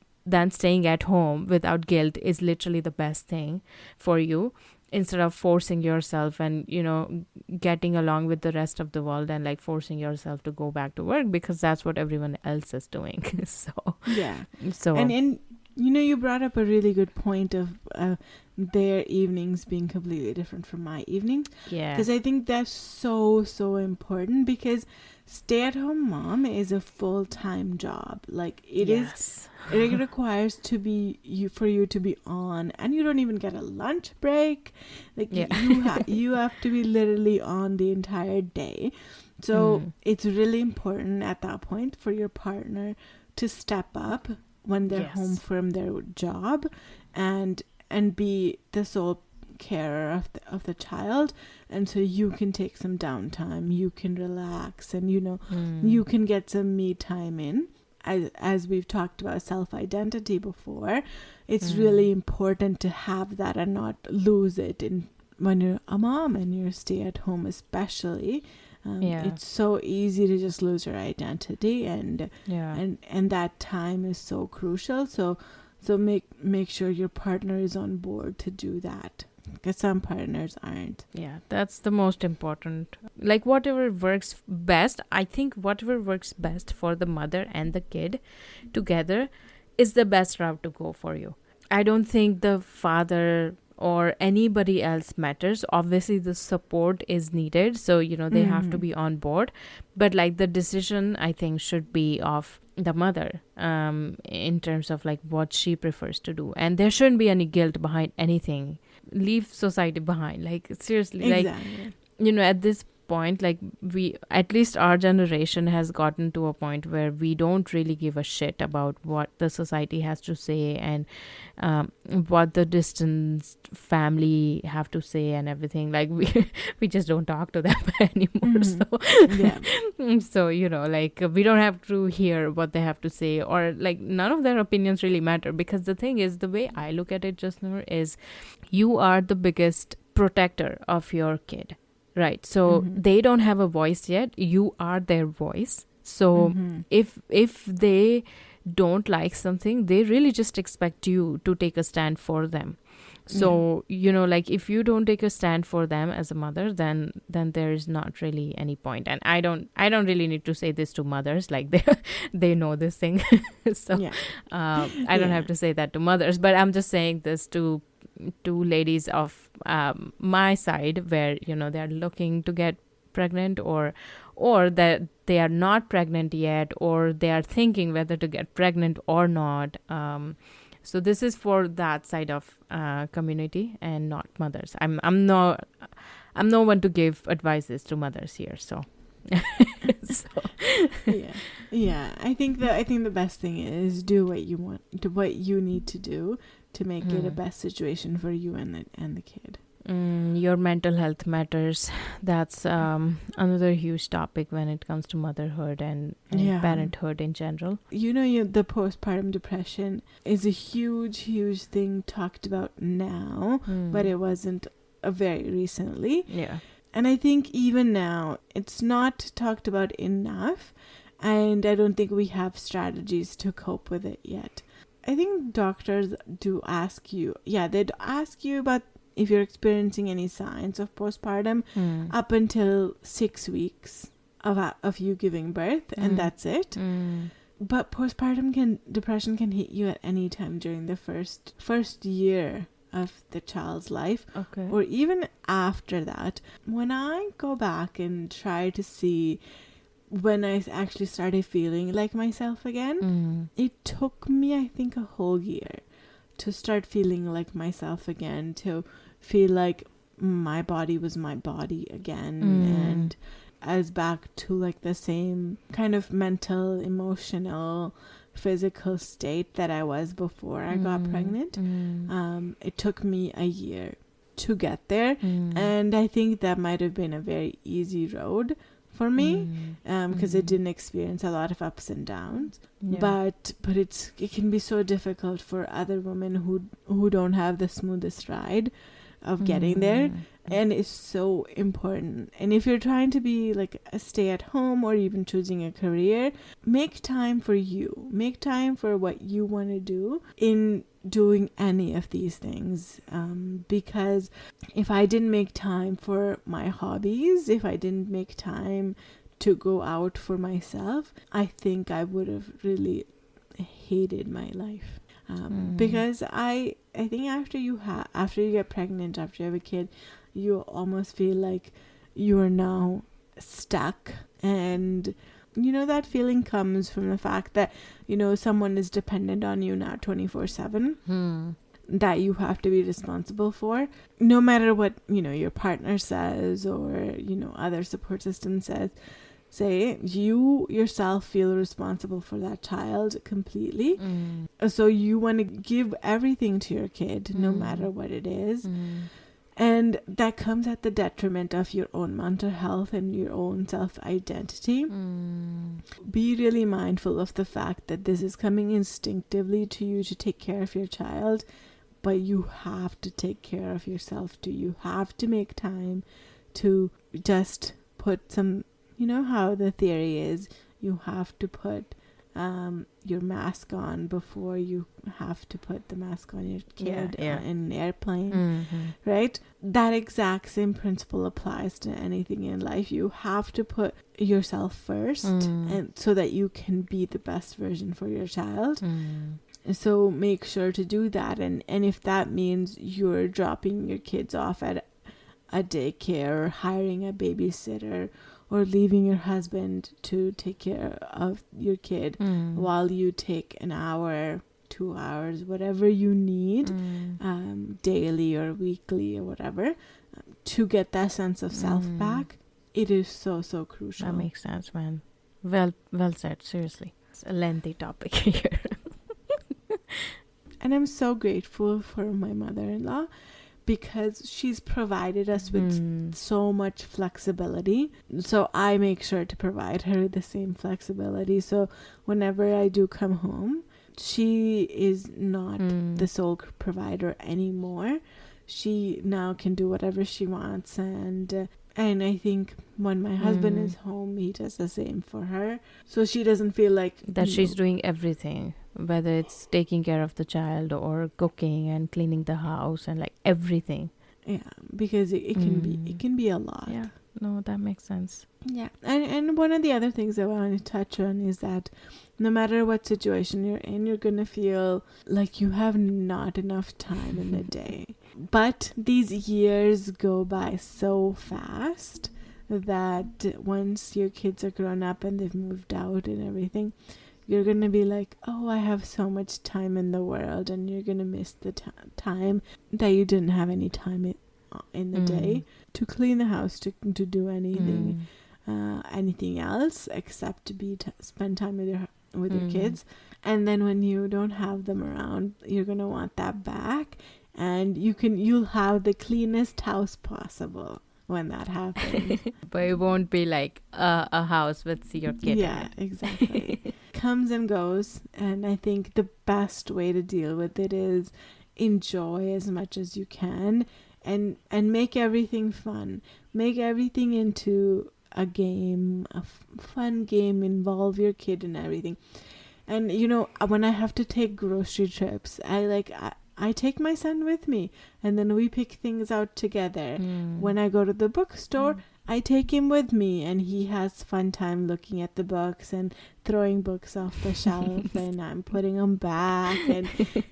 staying at home without guilt is literally the best thing for you, instead of forcing yourself and, getting along with the rest of the world and like forcing yourself to go back to work because that's what everyone else is doing. And you brought up a really good point of their evenings being completely different from my evening. Yeah. Because I think that's so important, because stay-at-home mom is a full-time job. Like it is, it requires for you to be on, and you don't even get a lunch break. Like you have to be literally on the entire day. So it's really important at that point for your partner to step up when they're home from their job and be the sole carer of the child, and so you can take some downtime, you can relax, and you can get some me time in. As we've talked about self-identity before, it's really important to have that and not lose it when you're a mom and you're stay at home, especially. It's so easy to just lose your identity, and that time is so crucial. So make sure your partner is on board to do that, because some partners aren't. Yeah, that's the most important. Like whatever works best, I think whatever works best for the mother and the kid together is the best route to go for you. I don't think the father or anybody else matters. Obviously the support is needed, so they have to be on board, but like the decision I think should be of the mother in terms of like what she prefers to do, and there shouldn't be any guilt behind anything. Leave society behind, like seriously. Exactly. Like at this point, like at least our generation has gotten to a point where we don't really give a shit about what the society has to say and what the distant family have to say and everything. Like we just don't talk to them anymore. So like we don't have to hear what they have to say, or like none of their opinions really matter, because the thing is, the way I look at it just now is you are the biggest protector of your kid. Right. So they don't have a voice yet. You are their voice. So if they don't like something, they really just expect you to take a stand for them. So, like if you don't take a stand for them as a mother, then there is not really any point. And I don't really need to say this to mothers, like they know this thing. So I don't have to say that to mothers, but I'm just saying this to ladies of my side, where they're looking to get pregnant, or that they are not pregnant yet, or they are thinking whether to get pregnant or not. So this is for that side of community and not mothers. I'm no one to give advices to mothers here. So. I think the best thing is do what you want, do what you need to do to make it a best situation for you and the kid. Your mental health matters. That's another huge topic when it comes to motherhood and parenthood in general. The postpartum depression is a huge, huge thing talked about now, but it wasn't very recently. Yeah. And I think even now, it's not talked about enough, and I don't think we have strategies to cope with it yet. I think doctors do ask you, they'd ask you about if you're experiencing any signs of postpartum up until 6 weeks of you giving birth, and that's it. But postpartum depression can hit you at any time during the first year of the child's life, or even after that. When I go back and try to see when I actually started feeling like myself again, it took me, I think, a whole year to start feeling like myself again, to feel like my body was my body again, and I was back to like the same kind of mental, emotional, physical state that I was before I got pregnant. It took me a year to get there, and I think that might have been a very easy road for me, because it didn't experience a lot of ups and downs. But it can be so difficult for other women who don't have the smoothest ride of getting there, and it's so important. And if you're trying to be like a stay-at-home or even choosing a career, make time for you, make time for what you want to do in doing any of these things, because if I didn't make time for my hobbies, if I didn't make time to go out for myself, I think I would have really hated my life. Because I think after you get pregnant, after you have a kid, you almost feel like you are now stuck. And that feeling comes from the fact that someone is dependent on you now 24/7, that you have to be responsible for, no matter what your partner says or other support system says. Say you yourself feel responsible for that child completely. So you want to give everything to your kid, no matter what it is. And that comes at the detriment of your own mental health and your own self-identity. Be really mindful of the fact that this is coming instinctively to you to take care of your child, but you have to take care of yourself too. You have to make time to just put some, how the theory is, you have to put your mask on before you have to put the mask on your kid in an airplane, right? That exact same principle applies to anything in life. You have to put yourself first, and so that you can be the best version for your child. So make sure to do that, and if that means you're dropping your kids off at a daycare or hiring a babysitter, or leaving your husband to take care of your kid while you take an hour, 2 hours, whatever you need, daily or weekly or whatever, to get that sense of self back, it is so, so crucial. That makes sense, man. Well said, seriously. It's a lengthy topic here. And I'm so grateful for my mother-in-law, because she's provided us with so much flexibility. So I make sure to provide her the same flexibility. So whenever I do come home, she is not the sole provider anymore. She now can do whatever she wants. And I think when my husband is home, he does the same for her. So she doesn't feel like that she's doing everything, whether it's taking care of the child or cooking and cleaning the house and like everything. Yeah, because it can be a lot. Yeah, no, that makes sense. Yeah, and one of the other things I want to touch on is that no matter what situation you're in, you're going to feel like you have not enough time in the day. But these years go by so fast that once your kids are grown up and they've moved out and everything, you're going to be like, oh, I have so much time in the world, and you're going to miss the time that you didn't have any time in the day to clean the house, to do anything, anything else except to spend time with your kids. And then when you don't have them around, you're going to want that back. and you'll have the cleanest house possible when that happens. But it won't be like a house with your kid Yeah, in it. exactly. Comes and goes, and I think the best way to deal with it is enjoy as much as you can, and make everything fun. Make everything into a game, a fun game. Involve your kid in everything. And when I have to take grocery trips, I take my son with me, and then we pick things out together. When I go to the bookstore, I take him with me, and he has fun time looking at the books and throwing books off the shelf, and I'm putting them back,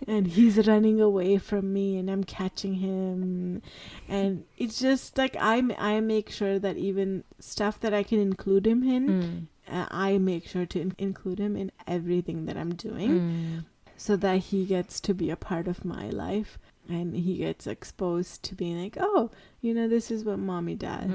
and he's running away from me, and I'm catching him. And it's just like I make sure that even stuff that I can include him in, I make sure to include him in everything that I'm doing, so that he gets to be a part of my life, and he gets exposed to being like, oh, this is what mommy does.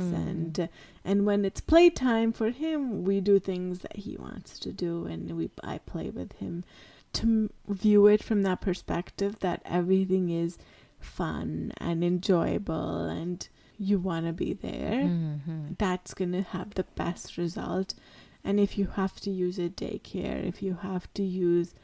And when it's playtime for him, we do things that he wants to do, and I play with him to view it from that perspective, that everything is fun and enjoyable and you want to be there. That's going to have the best result. And if you have to use a daycare, if you have to use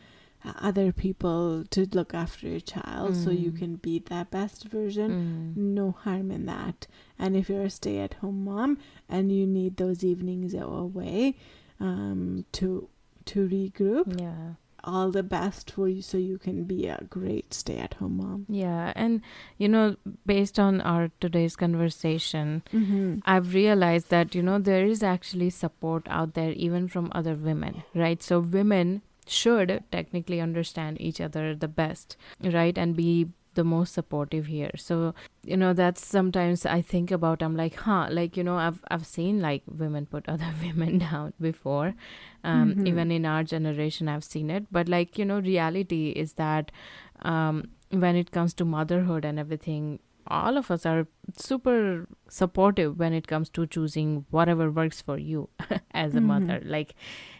other people to look after your child so you can be that best version, no harm in that. And if you're a stay-at-home mom and you need those evenings away to regroup, all the best for you, so you can be a great stay-at-home mom. Yeah, and based on our today's conversation, I've realized that there is actually support out there even from other women, right? So women should technically understand each other the best, right? And be the most supportive here. So that's sometimes I think about, I'm like, I've seen like women put other women down before, even in our generation I've seen it, but like reality is that when it comes to motherhood and everything, all of us are super supportive when it comes to choosing whatever works for you as a mother. Like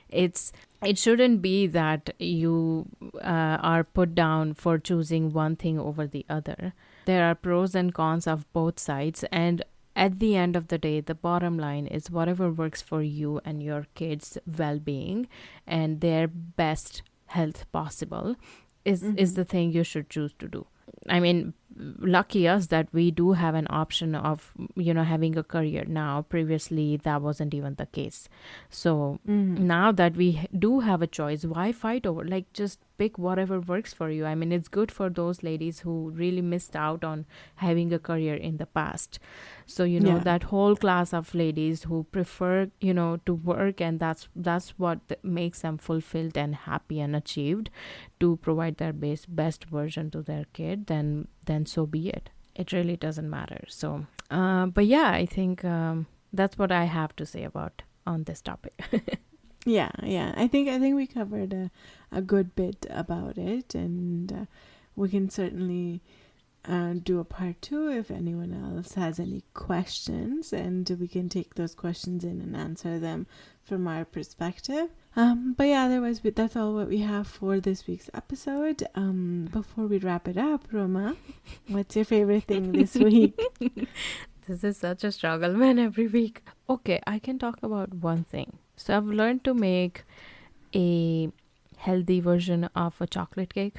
it shouldn't be that you are put down for choosing one thing over the other. There are pros and cons of both sides, and at the end of the day, the bottom line is whatever works for you and your kids' well-being and their best health possible is the thing you should choose to do. I mean, lucky us that we do have an option of having a career now. Previously that wasn't even the case. So now that we do have a choice, why fight over? Like, just pick whatever works for you. I mean, it's good for those ladies who really missed out on having a career in the past. So that whole class of ladies who prefer to work, and that's what makes them fulfilled and happy and achieved, to provide their best version to their kid, then so be it. It really doesn't matter. So but yeah, I think that's what I have to say about on this topic. yeah I think we covered a good bit about it, and we can certainly do a part 2 if anyone else has any questions, and we can take those questions in and answer them from our perspective. But yeah, otherwise that's all what we have for this week's episode. Before we wrap it up, Roma, what's your favorite thing this week? This is such a struggle, man, every week. Okay, I can talk about one thing. So I've learned to make a healthy version of a chocolate cake.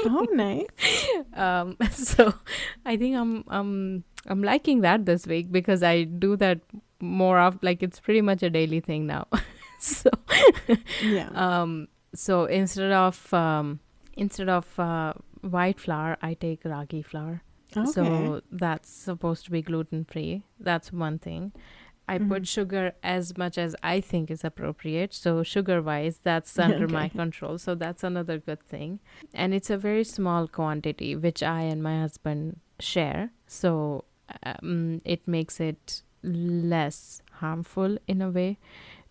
Oh, nice. So I think I'm liking that this week, because I do that more of, like, it's pretty much a daily thing now. So yeah. So instead of white flour, I take ragi flour. Okay. So that's supposed to be gluten free. That's one thing. I put sugar as much as I think is appropriate. So sugar wise, that's under my control. So that's another good thing. And it's a very small quantity, which I and my husband share. So it makes it less harmful in a way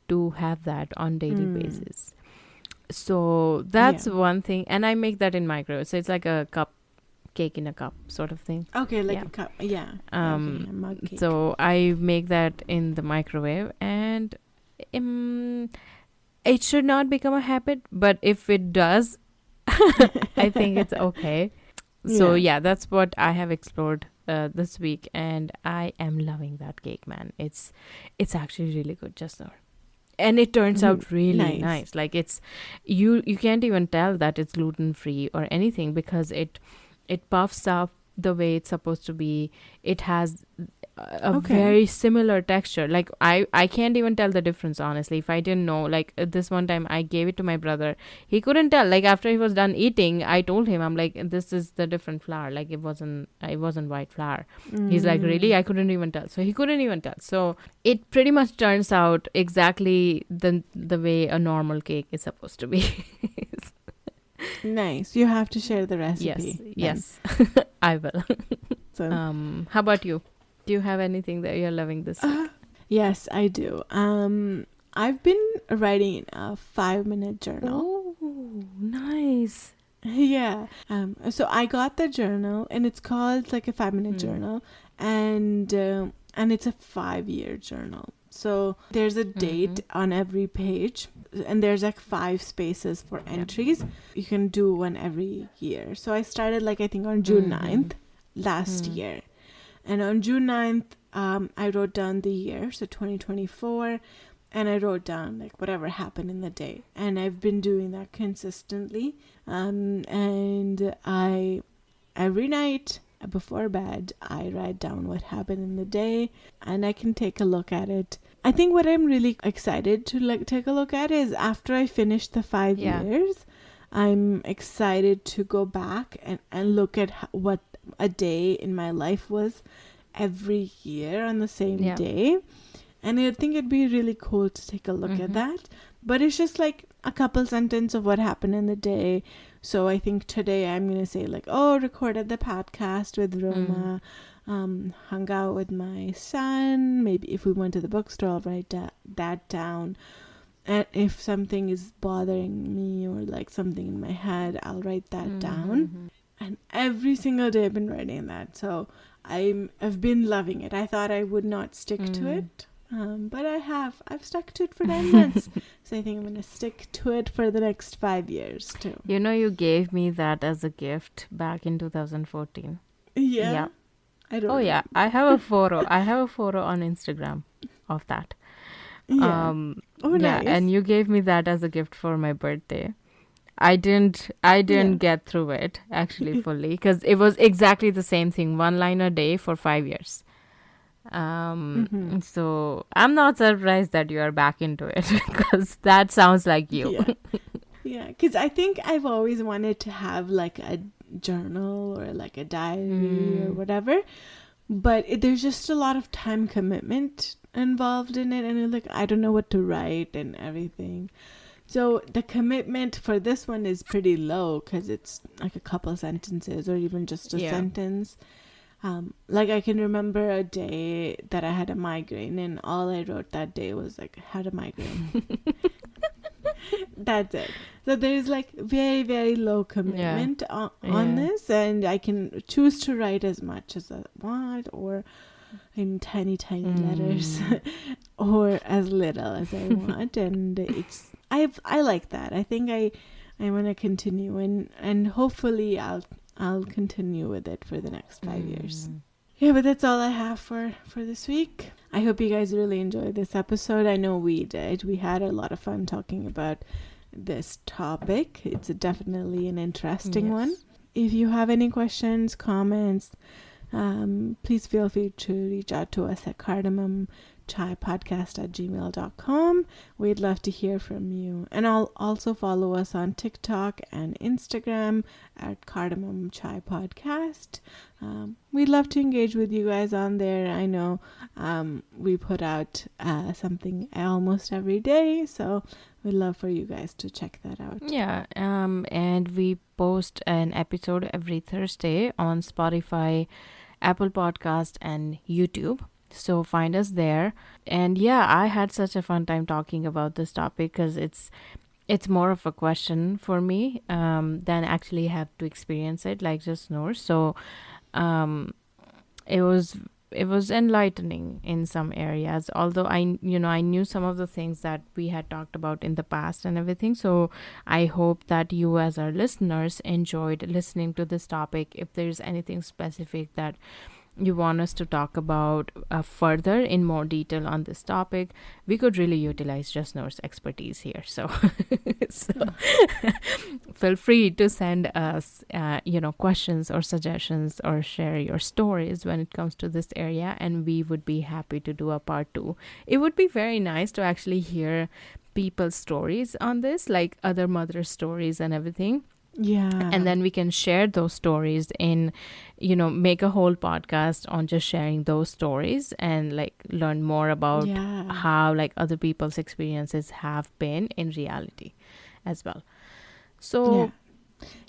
to have that on daily basis. So that's one thing. And I make that in microwave. So it's like a cake in a cup sort of thing. Okay, like a cup. Yeah. A mug cake. So I make that in the microwave, and it should not become a habit, but if it does, I think it's okay. So Yeah. yeah, that's what I have explored this week, and I am loving that cake, man. It's actually really good just now, and it turns Mhm. out really Nice. nice. Like it's you can't even tell that it's gluten free or anything because it puffs up the way it's supposed to be. It has a Okay. very similar texture. Like I can't even tell the difference, honestly. If I didn't know, like this one time I gave it to my brother, he couldn't tell. Like after he was done eating, I told him, I'm like, this is the different flour. Like it wasn't white flour. He's like, really? Mm. I couldn't even tell. So he couldn't even tell. So it pretty much turns out exactly the way a normal cake is supposed to be. Nice. You have to share the Yes, recipe then. yes. I will. So, How about you? Do you have anything that you're loving this uh, week? yes, I do. I've been writing a 5-minute journal. Oh, nice. Yeah. So I got the journal, and it's called like a 5-minute journal, and it's a 5-year journal. So there's a date on every page, and there's like 5 spaces for entries. You can do one every year. So I started like I think on June 9th last year. And on June 9th, I wrote down the year, so 2024, and I wrote down like whatever happened in the day. And I've been doing that consistently. And I every night before bed, I write down what happened in the day, and I can take a look at it. I think what I'm really excited to like take a look at is after I finish the 5 Yeah. years, I'm excited to go back and look at what a day in my life was every year on the same Yeah. day. And I think it'd be really cool to take a look at that. But it's just like a couple sentences of what happened in the day. So I think today I'm going to say like, oh, recorded the podcast with Roma, hung out with my son. Maybe if we went to the bookstore, I'll write that down. And if something is bothering me or like something in my head, I'll write that down. And every single day I've been writing that. So I've been loving it. I thought I would not stick to it. But I've stuck to it for 9 months. So I think I'm going to stick to it for the next 5 years too. You know, you gave me that as a gift back in 2014. Yeah. Yeah. I don't Oh, know. yeah. I have a photo. I have a photo on Instagram of that. Yeah. Oh, Yeah, nice. and you gave me that as a gift for my birthday. I didn't get through it actually fully because it was exactly the same thing, 1 line a day for 5 years. So I'm not surprised that you are back into it because that sounds like you. Yeah. Yeah, because I think I've always wanted to have like a journal or like a diary or whatever, but there's just a lot of time commitment involved in it, and like I don't know what to write and everything. So the commitment for this one is pretty low because it's like a couple sentences or even just a Yeah. sentence. Like I can remember a day that I had a migraine, and all I wrote that day was like had a migraine. That's it. So there's like very, very low commitment on Yeah. this, and I can choose to write as much as I want or in tiny, tiny letters or as little as I want. And I like that. I think I want to continue, and hopefully I'll continue with it for the next 5 years. Yeah, but that's all I have for this week. I hope you guys really enjoyed this episode. I know we did. We had a lot of fun talking about this topic. It's definitely an interesting one. If you have any questions, comments, please feel free to reach out to us at cardamomchaipodcast@gmail.com. We'd love to hear from you. And I'll also follow us on TikTok and Instagram at Cardamom Chai Podcast. We'd love to engage with you guys on there. I know we put out something almost every day, so we'd love for you guys to check that out. Yeah, and we post an episode every Thursday on Spotify, Apple Podcast, and YouTube. So find us there. And yeah, I had such a fun time talking about this topic because it's more of a question for me than actually have to experience it like just Noor. So it was it was enlightening in some areas, although I knew some of the things that we had talked about in the past and everything. So I hope that you as our listeners enjoyed listening to this topic. If there's anything specific that you want us to talk about further in more detail on this topic, we could really utilize Just Noor's expertise here. So, so feel free to send us, questions or suggestions or share your stories when it comes to this area, and we would be happy to do a part 2. It would be very nice to actually hear people's stories on this, like other mother stories and everything. Yeah. And then we can share those stories in, make a whole podcast on just sharing those stories and like learn more about how like other people's experiences have been in reality as well. So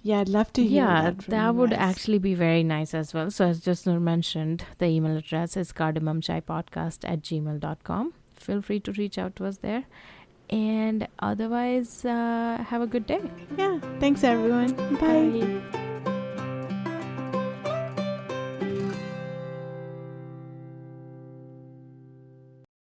yeah, I'd love to hear that from that you would guys. actually be very nice as well. So as just mentioned, the email address is cardamomchaipodcast@gmail.com. Feel free to reach out to us there. And otherwise, have a good day. Yeah. Thanks, everyone. Bye. Bye.